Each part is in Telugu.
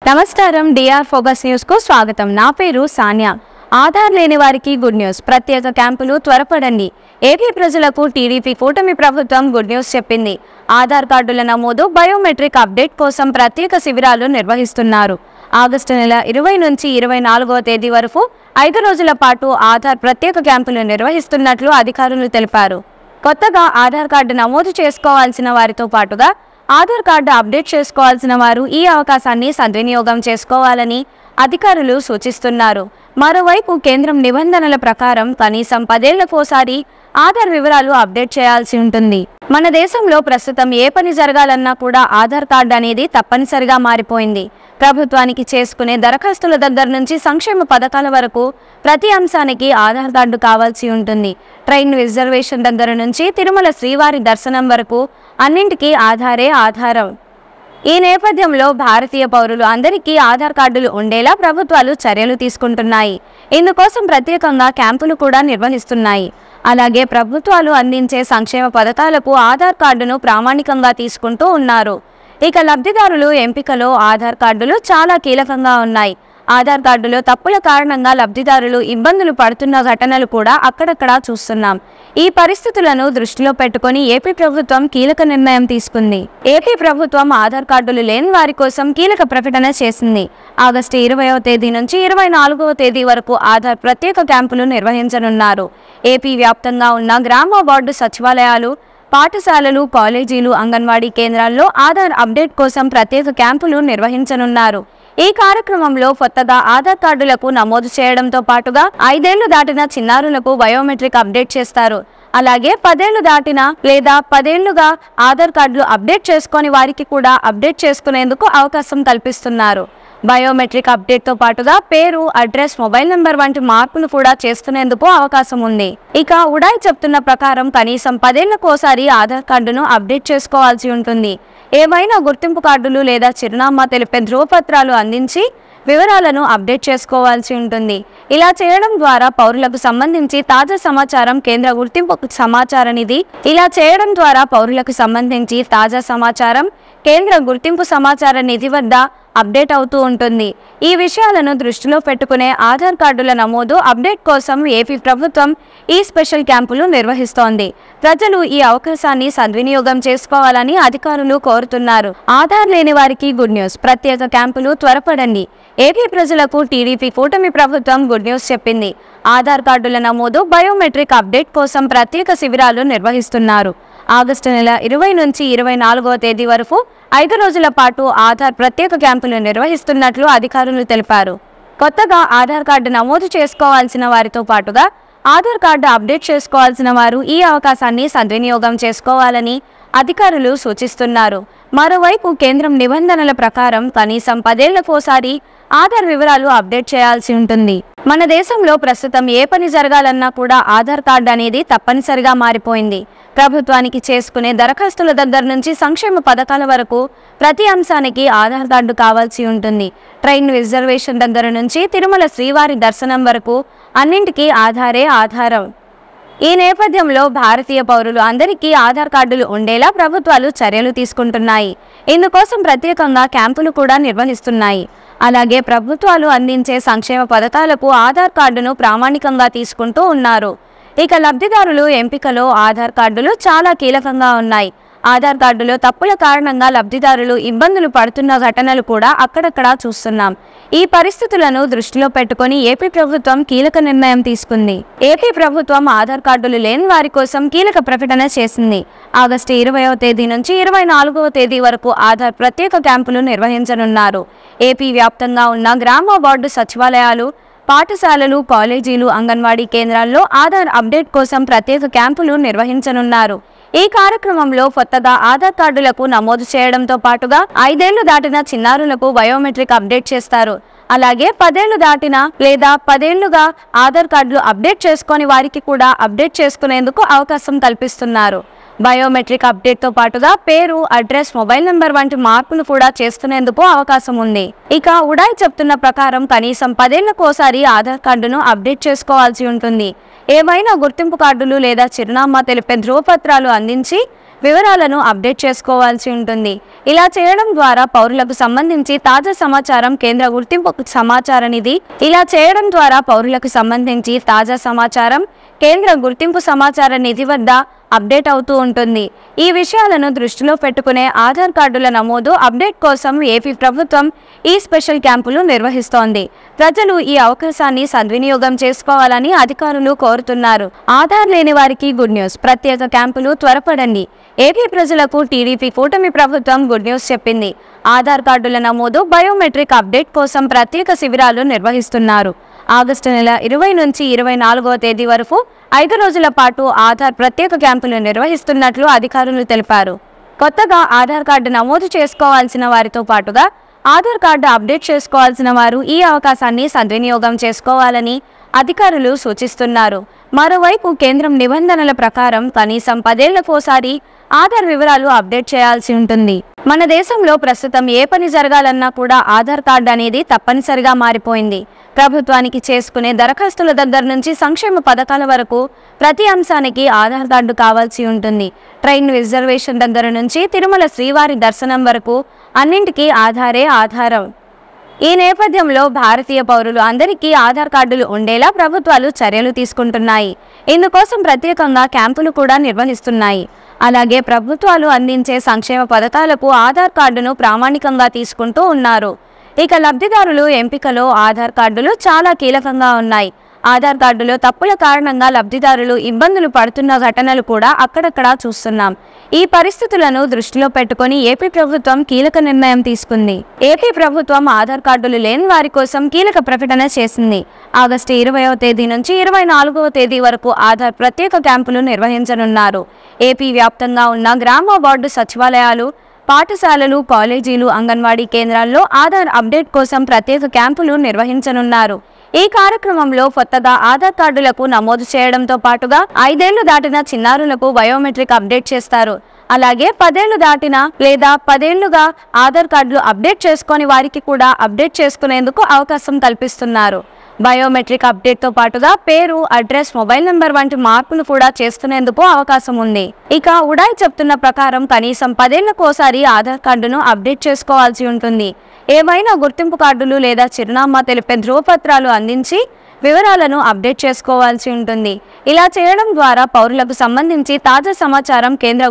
నమస్కారం డిఆర్ ఫోకస్ న్యూస్ కు స్వాగతం. నా పేరు సాన్యా. ఆధార్ లేని వారికి గుడ్ న్యూస్. ప్రత్యేక క్యాంపులు త్వరపడండి. ఏపీ ప్రజలకు టీడీపీ కూటమి ప్రభుత్వం గుడ్ న్యూస్ చెప్పింది. ఆధార్ కార్డుల నమోదు, బయోమెట్రిక్ అప్డేట్ కోసం ప్రత్యేక శిబిరాలు నిర్వహిస్తున్నారు. ఆగస్టు నెల 20 నుంచి 24వ తేదీ వరకు 5 రోజుల పాటు ఆధార్ ప్రత్యేక క్యాంపులు నిర్వహిస్తున్నట్లు అధికారులు తెలిపారు. కొత్తగా ఆధార్ కార్డు నమోదు చేసుకోవాల్సిన వారితో పాటుగా ఆధార్ కార్డు అప్డేట్ చేసుకోవాల్సిన వారు ఈ అవకాశాన్ని సద్వినియోగం చేసుకోవాలని అధికారులు సూచిస్తున్నారు. మరోవైపు కేంద్రం నిబంధనల ప్రకారం కనీసం 10 ఏళ్లకోసారి ఆధార్ వివరాలు అప్డేట్ చేయాల్సి ఉంటుంది. మన దేశంలో ప్రస్తుతం ఏ పని జరగాలన్నా కూడా ఆధార్ కార్డు అనేది తప్పనిసరిగా మారిపోయింది. ప్రభుత్వానికి చేసుకునే దరఖాస్తుల దగ్గర నుంచి సంక్షేమ పథకాల వరకు ప్రతి అంశానికి ఆధార్ కార్డు కావాల్సి ఉంటుంది. ట్రైన్ రిజర్వేషన్ దగ్గర నుంచి తిరుమల శ్రీవారి దర్శనం వరకు అన్నింటికీ ఆధారే ఆధారం. ఈ నేపథ్యంలో భారతీయ పౌరులు అందరికీ ఆధార్ కార్డులు ఉండేలా ప్రభుత్వాలు చర్యలు తీసుకుంటున్నాయి. ఇందుకోసం ప్రత్యేకంగా క్యాంపులు కూడా నిర్వహిస్తున్నాయి. అలాగే ప్రభుత్వాలు అందించే సంక్షేమ పథకాలకు ఆధార్ కార్డును ప్రామాణికంగా తీసుకుంటూ ఉన్నారు. ఇక లబ్ధిదారులు ఎంపికలో ఆధార్ కార్డులు చాలా కీలకంగా ఉన్నాయి. ఆధార్ కార్డులో తప్పుల కారణంగా లబ్ధిదారులు ఇబ్బందులు పడుతున్న ఘటనలు కూడా అక్కడక్కడా చూస్తున్నాం. ఈ పరిస్థితులను దృష్టిలో పెట్టుకుని ఏపీ ప్రభుత్వం కీలక నిర్ణయం తీసుకుంది. ఏపీ ప్రభుత్వం ఆధార్ కార్డులు లేని వారి కోసం కీలక ప్రకటన చేసింది. ఆగస్టు 20వ తేదీ నుంచి 24వ తేదీ వరకు ఆధార్ ప్రత్యేక క్యాంపులు నిర్వహించనున్నారు. ఏపీ వ్యాప్తంగా ఉన్న గ్రామ వార్డు సచివాలయాలు, పాఠశాలలు, కాలేజీలు, అంగన్వాడీ కేంద్రాల్లో ఆధార్ అప్డేట్ కోసం ప్రత్యేక క్యాంపులు నిర్వహించనున్నారు. ఈ కార్యక్రమంలో కొత్తగా ఆధార్ కార్డులకు నమోదు చేయడంతో పాటుగా 5 ఏళ్లు దాటిన చిన్నారులకు బయోమెట్రిక్ అప్డేట్ చేస్తారు. అలాగే 10 ఏళ్లు దాటిన లేదా 10 ఏళ్లుగా ఆధార్ కార్డులు అప్డేట్ చేసుకొని వారికి కూడా అప్డేట్ చేసుకునేందుకు అవకాశం కల్పిస్తున్నారు. బయోమెట్రిక్ అప్డేట్తో పాటుగా పేరు, అడ్రస్, మొబైల్ నెంబర్ వంటి మార్పులు కూడా చేసుకునేందుకు అవకాశం ఉంది. ఇక ఉడాయ్ చెప్తున్న ప్రకారం కనీసం 10 ఏళ్లకోసారి ఆధార్ కార్డును అప్డేట్ చేసుకోవాల్సి ఉంటుంది. ఏవైనా గుర్తింపు కార్డులు లేదా చిరునామా తెలిపే ధ్రువపత్రాలు అందించి వివరాలను అప్డేట్ చేసుకోవాల్సి ఉంటుంది. ఇలా చేయడం ద్వారా పౌరులకు సంబంధించి తాజా సమాచారం కేంద్ర గుర్తింపు సమాచార నిధి కేంద్ర గుర్తింపు సమాచార నిధి వద్ద అప్డేట్ అవుతూ ఉంటుంది. ఈ విషయాలను దృష్టిలో పెట్టుకునే ఆధార్ కార్డుల నమోదు, అప్డేట్ కోసం ఏపీ ప్రభుత్వం ఈ స్పెషల్ క్యాంపులు నిర్వహిస్తోంది. ప్రజలు ఈ అవకాశాన్ని సద్వినియోగం చేసుకోవాలని అధికారులు కోరుతున్నారు. ఆధార్ లేని వారికి గుడ్ న్యూస్. ప్రత్యేక క్యాంపులు త్వరపడండి. ఏపీ ప్రజలకు టీడీపీ కూటమి ప్రభుత్వం గుడ్ న్యూస్ చెప్పింది. ఆధార్ కార్డుల నమోదు, బయోమెట్రిక్ అప్డేట్ కోసం ప్రత్యేక శిబిరాలు నిర్వహిస్తున్నారు. ఆగస్టు నెల 20 నుంచి 24వ తేదీ వరకు 5 రోజుల పాటు ఆధార్ ప్రత్యేక క్యాంపులు నిర్వహిస్తున్నట్లు అధికారులు తెలిపారు. కొత్తగా ఆధార్ కార్డు నమోదు చేసుకోవాల్సిన వారితో పాటుగా ఆధార్ కార్డు అప్డేట్ చేసుకోవాల్సిన వారు ఈ అవకాశాన్ని సద్వినియోగం చేసుకోవాలని అధికారులు సూచిస్తున్నారు. మరోవైపు కేంద్రం నిబంధనల ప్రకారం కనీసం 10 ఏళ్లకోసారి ఆధార్ వివరాలు అప్డేట్ చేయాల్సి ఉంటుంది. మన దేశంలో ప్రస్తుతం ఏ పని జరగాలన్నా కూడా ఆధార్ కార్డు అనేది తప్పనిసరిగా మారిపోయింది. ప్రభుత్వానికి చేసుకునే దరఖాస్తుల దగ్గర నుంచి సంక్షేమ పథకాల వరకు ప్రతి అంశానికి ఆధార్ కార్డు కావాల్సి ఉంటుంది. ట్రైన్ రిజర్వేషన్ దగ్గర నుంచి తిరుమల శ్రీవారి దర్శనం వరకు అన్నింటికీ ఆధారే ఆధారం. ఈ నేపథ్యంలో భారతీయ పౌరులు అందరికీ ఆధార్ కార్డులు ఉండేలా ప్రభుత్వాలు చర్యలు తీసుకుంటున్నాయి. ఇందుకోసం ప్రత్యేకంగా క్యాంపులు కూడా నిర్వహిస్తున్నాయి. అలాగే ప్రభుత్వాలు అందించే సంక్షేమ పథకాలకు ఆధార్ కార్డును ప్రామాణికంగా తీసుకుంటూ ఉన్నారు. ఇక లబ్ధిదారులు ఎంపికలో ఆధార్ కార్డులు చాలా కీలకంగా ఉన్నాయి. ఆధార్ కార్డులో తప్పుల కారణంగా లబ్ధిదారులు ఇబ్బందులు పడుతున్న ఘటనలు కూడా అక్కడక్కడా చూస్తున్నాం. ఈ పరిస్థితులను దృష్టిలో పెట్టుకుని ఏపీ ప్రభుత్వం కీలక నిర్ణయం తీసుకుంది. ఏపీ ప్రభుత్వం ఆధార్ కార్డులు లేని వారి కోసం కీలక ప్రకటన చేసింది. ఆగస్టు 20వ తేదీ నుంచి 24వ తేదీ వరకు ఆధార్ ప్రత్యేక క్యాంపులు నిర్వహించనున్నారు. ఏపీ వ్యాప్తంగా ఉన్న గ్రామ వార్డు సచివాలయాలు, పాఠశాలలు, కాలేజీలు, అంగన్వాడీ కేంద్రాల్లో ఆధార్ అప్డేట్ కోసం ప్రత్యేక క్యాంపులు నిర్వహించనున్నారు. ఈ కార్యక్రమంలో కొత్తగా ఆధార్ కార్డులకు నమోదు చేయడంతో పాటుగా 5 ఏళ్లు దాటిన చిన్నారులకు బయోమెట్రిక్ అప్డేట్ చేస్తారు. అలాగే 10 ఏళ్లు దాటిన లేదా 10 ఏళ్లుగా ఆధార్ కార్డులు అప్డేట్ చేసుకొని వారికి కూడా అప్డేట్ చేసుకునేందుకు అవకాశం కల్పిస్తున్నారు. బయోమెట్రిక్ అప్డేట్తో పాటుగా పేరు, అడ్రస్, మొబైల్ నెంబర్ వంటి మార్పులు కూడా చేసుకునేందుకు అవకాశం ఉంది. ఇక ఉడాయ్ చెప్తున్న ప్రకారం కనీసం 10 ఏళ్లకోసారి ఆధార్ కార్డును అప్డేట్ చేసుకోవాల్సి ఉంటుంది. ఏవైనా గుర్తింపు కార్డులు లేదా చిరునామా తెలిపే ధ్రువపత్రాలు అందించి వివరాలను అప్డేట్ చేసుకోవాల్సి ఉంటుంది. ఇలా చేయడం ద్వారా పౌరులకు సంబంధించి తాజా సమాచారం కేంద్ర గుర్తింపు సమాచార నిధి వద్ద అప్డేట్ అవుతూ ఉంటుంది. ఈ విషయాలను దృష్టిలో పెట్టుకునే ఆధార్ కార్డుల నమోదు అప్డేట్ కోసం ఏపీ ప్రభుత్వం ఈ స్పెషల్ క్యాంపులు నిర్వహిస్తోంది. ప్రజలు ఈ అవకాశాన్ని సద్వినియోగం చేసుకోవాలని అధికారులు కోరుతున్నారు. ఆధార్ లేని వారికి గుడ్ న్యూస్. ప్రత్యేక క్యాంపులు త్వరపడండి. ఏపీ ప్రజలకు టీడీపీ కూటమి ప్రభుత్వం గుడ్ న్యూస్ చెప్పింది. ఆధార్ కార్డుల నమోదు, బయోమెట్రిక్ అప్డేట్ కోసం ప్రత్యేక శిబిరాలు నిర్వహిస్తున్నారు. ఆగస్టు నెల 20 నుంచి 24వ తేదీ వరకు 5 రోజుల పాటు ఆధార్ ప్రత్యేక క్యాంపులు నిర్వహిస్తున్నట్లు అధికారులు తెలిపారు. కొత్తగా ఆధార్ కార్డు నమోదు చేసుకోవాల్సిన వారితో పాటుగా ఆధార్ కార్డు అప్డేట్ చేసుకోవాల్సిన వారు ఈ అవకాశాన్ని సద్వినియోగం చేసుకోవాలని అధికారులు సూచిస్తున్నారు. మరోవైపు కేంద్రం నిబంధనల ప్రకారం కనీసం 10 ఏళ్లకోసారి ఆధార్ వివరాలు అప్డేట్ చేయాల్సి ఉంటుంది. మన దేశంలో ప్రస్తుతం ఏ పని జరగాలన్నా కూడా ఆధార్ కార్డు అనేది తప్పనిసరిగా మారిపోయింది. ప్రభుత్వానికి చేసుకునే దరఖాస్తుల దగ్గర నుంచి సంక్షేమ పథకాల వరకు ప్రతి అంశానికి ఆధార్ కార్డు కావాల్సి ఉంటుంది. ట్రైన్ రిజర్వేషన్ దగ్గర నుంచి తిరుమల శ్రీవారి దర్శనం వరకు అన్నింటికీ ఆధారే ఆధారం. ఈ నేపథ్యంలో భారతీయ పౌరులు అందరికీ ఆధార్ కార్డులు ఉండేలా ప్రభుత్వాలు చర్యలు తీసుకుంటున్నాయి. ఇందుకోసం ప్రత్యేకంగా క్యాంపులు కూడా నిర్వహిస్తున్నాయి. అలాగే ప్రభుత్వాలు అందించే సంక్షేమ పథకాలకు ఆధార్ కార్డును ప్రామాణికంగా తీసుకుంటూ ఉన్నారు. ఇక లబ్ధిదారులు ఎంపికలో ఆధార్ కార్డులు చాలా కీలకంగా ఉన్నాయి. ఆధార్ కార్డులో తప్పుల కారణంగా లబ్ధిదారులు ఇబ్బందులు పడుతున్న ఘటనలు కూడా అక్కడక్కడా చూస్తున్నాం. ఈ పరిస్థితులను దృష్టిలో పెట్టుకుని ఏపీ ప్రభుత్వం కీలక నిర్ణయం తీసుకుంది. ఏపీ ప్రభుత్వం ఆధార్ కార్డులు లేని వారి కోసం కీలక ప్రకటన చేసింది. ఆగస్టు 20వ తేదీ నుంచి 24వ తేదీ వరకు ఆధార్ ప్రత్యేక క్యాంపులు నిర్వహించనున్నారు. ఏపీ వ్యాప్తంగా ఉన్న గ్రామ వార్డు సచివాలయాలు, పాఠశాలలు, కాలేజీలు, అంగన్వాడీ కేంద్రాల్లో ఆధార్ అప్డేట్ కోసం ప్రత్యేక క్యాంపులు నిర్వహించనున్నారు. ఈ కార్యక్రమంలో కొత్తగా ఆధార్ కార్డులకు నమోదు చేయడంతో పాటుగా 5 ఏళ్లు దాటిన చిన్నారులకు బయోమెట్రిక్ అప్డేట్ చేస్తారు. అలాగే 10 ఏళ్లు దాటిన లేదా 10 ఏళ్లుగా ఆధార్ కార్డులు అప్డేట్ చేసుకొని వారికి కూడా అప్డేట్ చేసుకునేందుకు అవకాశం కల్పిస్తున్నారు. బయోమెట్రిక్ అప్డేట్తో పాటుగా పేరు, అడ్రస్, మొబైల్ నెంబర్ వంటి మార్పులు కూడా చేసుకునేందుకు అవకాశం ఉంది. ఇక ఉడాయ్ చెప్తున్న ప్రకారం కనీసం 10 ఏళ్లకోసారి ఆధార్ కార్డును అప్డేట్ చేసుకోవాల్సి ఉంటుంది. ఏవైనా గుర్తింపు కార్డులు లేదా చిరునామా తెలిపే ధ్రువపత్రాలు అందించి వివరాలను అప్డేట్ చేసుకోవాల్సి ఉంటుంది. ఇలా చేయడం ద్వారా పౌరులకు సంబంధించి తాజా సమాచారం కేంద్ర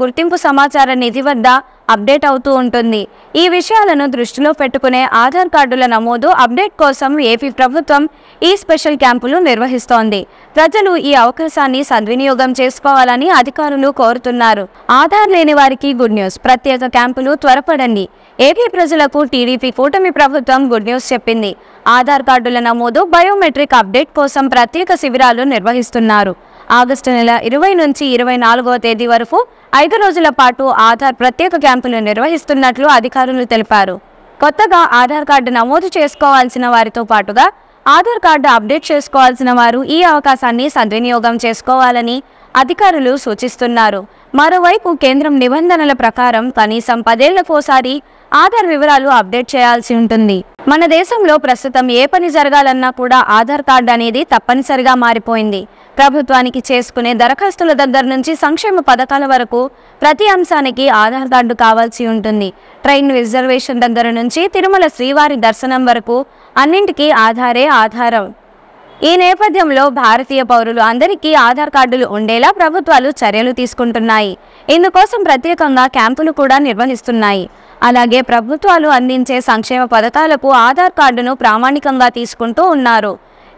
గుర్తింపు సమాచార నిధి వద్ద అప్డేట్ అవుతూ ఉంటుంది. ఈ విషయాలను దృష్టిలో పెట్టుకునే ఆధార్ కార్డుల నమోదు అప్డేట్ కోసం ఏపీ ప్రభుత్వం ఈ స్పెషల్ క్యాంపులు నిర్వహిస్తోంది. ప్రజలు ఈ అవకాశాన్ని సద్వినియోగం చేసుకోవాలని అధికారులు కోరుతున్నారు. ఆధార్ లేని వారికి గుడ్ న్యూస్. ప్రత్యేక క్యాంపులు త్వరపడండి. ఏపీ ప్రజలకు టీడీపీ కూటమి ప్రభుత్వం గుడ్ న్యూస్ చెప్పింది. ఆధార్ కార్డుల నమోదు, బయోమెట్రిక్ అప్డేట్ కోసం ప్రత్యేక శిబిరాలు నిర్వహిస్తున్నారు. ఆగస్టు నెల 20 నుంచి 24వ తేదీ వరకు 5 రోజుల పాటు ఆధార్ ప్రత్యేక క్యాంపులు నిర్వహిస్తున్నట్లు అధికారులు తెలిపారు. కొత్తగా ఆధార్ కార్డు నమోదు చేసుకోవాల్సిన వారితో పాటుగా ఆధార్ కార్డు అప్డేట్ చేసుకోవాల్సిన వారు ఈ అవకాశాన్ని సద్వినియోగం చేసుకోవాలని అధికారులు సూచిస్తున్నారు. మరోవైపు కేంద్రం నిబంధనల ప్రకారం కనీసం 10 ఏళ్లకోసారి ఆధార్ వివరాలు అప్డేట్ చేయాల్సి ఉంటుంది. మన దేశంలో ప్రస్తుతం ఏ పని జరగాలన్నా కూడా ఆధార్ కార్డు అనేది తప్పనిసరిగా మారిపోయింది. ప్రభుత్వానికి చేసుకునే దరఖాస్తుల దగ్గర నుంచి సంక్షేమ పథకాల వరకు ప్రతి అంశానికి ఆధార్ కార్డు కావాల్సి ఉంటుంది. ట్రైన్ రిజర్వేషన్ దగ్గర నుంచి తిరుమల శ్రీవారి దర్శనం వరకు అన్నింటికీ ఆధారే ఆధారం. ఈ నేపథ్యంలో భారతీయ పౌరులు అందరికీ ఆధార్ కార్డులు ఉండేలా ప్రభుత్వాలు చర్యలు తీసుకుంటున్నాయి. ఇందుకోసం ప్రత్యేకంగా క్యాంపులు కూడా నిర్వహిస్తున్నాయి. అలాగే ప్రభుత్వాలు అందించే సంక్షేమ పథకాలకు ఆధార్ కార్డును ప్రామాణికంగా తీసుకుంటూ ఉన్నారు.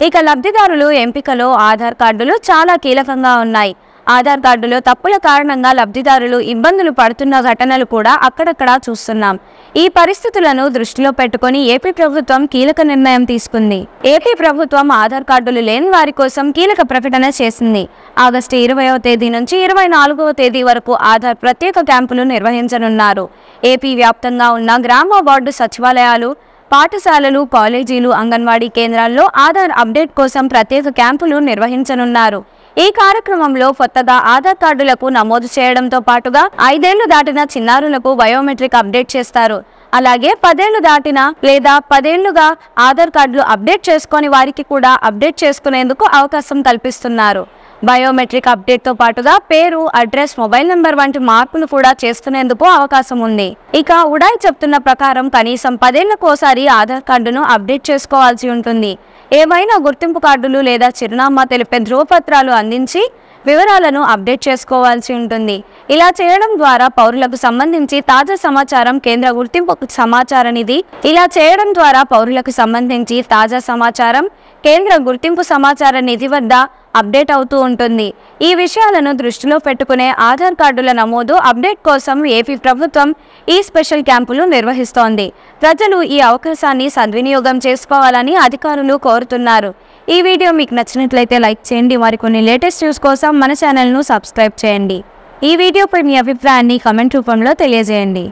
ఇక లబ్ధిదారులు ఎంపికలో ఆధార్ కార్డులు చాలా కీలకంగా ఉన్నాయి. ఆధార్ కార్డులో తప్పుల కారణంగా లబ్ధిదారులు ఇబ్బందులు పడుతున్న ఘటనలు కూడా అక్కడక్కడా చూస్తున్నాం. ఈ పరిస్థితులను దృష్టిలో పెట్టుకుని ఏపీ ప్రభుత్వం కీలక నిర్ణయం తీసుకుంది. ఏపీ ప్రభుత్వం ఆధార్ కార్డులు లేని వారి కోసం కీలక ప్రకటన చేసింది. ఆగస్టు 20వ తేదీ నుంచి 24వ తేదీ వరకు ఆధార్ ప్రత్యేక క్యాంపులు నిర్వహించనున్నారు. ఏపీ వ్యాప్తంగా ఉన్న గ్రామ వార్డు సచివాలయాలు, పాఠశాలలు, కాలేజీలు, అంగన్వాడీ కేంద్రాల్లో ఆధార్ అప్డేట్ కోసం ప్రత్యేక క్యాంపులు నిర్వహించనున్నారు. ఈ కార్యక్రమంలో కొత్తగా ఆధార్ కార్డులకు నమోదు చేయడంతో పాటుగా 5 ఏళ్లు దాటిన చిన్నారులకు బయోమెట్రిక్ అప్డేట్ చేస్తారు. అలాగే 10 ఏళ్లు దాటిన లేదా 10 ఏళ్లుగా ఆధార్ కార్డులు అప్డేట్ చేసుకొని వారికి కూడా అప్డేట్ చేసుకునేందుకు అవకాశం కల్పిస్తున్నారు. బయోమెట్రిక్ అప్డేట్తో పాటుగా పేరు, అడ్రస్, మొబైల్ నెంబర్ వంటి మార్పులు కూడా చేసుకునేందుకు అవకాశం ఉంది. ఇక ఉడాయ్ చెప్తున్న ప్రకారం కనీసం 10 ఏళ్లకోసారి ఆధార్ కార్డును అప్డేట్ చేసుకోవాల్సి ఉంటుంది. ఏవైనా గుర్తింపు కార్డులు లేదా చిరునామా తెలిపే ధృవపత్రాలు అందించి వివరాలను అప్డేట్ చేసుకోవాల్సి ఉంటుంది. ఇలా చేయడం ద్వారా పౌరులకు సంబంధించి తాజా సమాచారం కేంద్ర గుర్తింపు సమాచార నిధి కేంద్ర గుర్తింపు సమాచార నిధి వద్ద అప్డేట్ అవుతూ ఉంటుంది. ఈ విషయాలను దృష్టిలో పెట్టుకునే ఆధార్ కార్డుల నమోదు, అప్డేట్ కోసం ఏపీ ప్రభుత్వం ఈ స్పెషల్ క్యాంపులు నిర్వహిస్తోంది. ప్రజలు ఈ అవకాశాన్ని సద్వినియోగం చేసుకోవాలని అధికారులు కోరుతున్నారు. ఈ వీడియో మీకు నచ్చినట్లయితే లైక్ చేయండి. మరికొన్ని లేటెస్ట్ న్యూస్ కోసం మన ఛానల్ను సబ్స్క్రైబ్ చేయండి. ఈ వీడియోపై మీ అభిప్రాయాన్ని కామెంట్ రూపంలో తెలియజేయండి.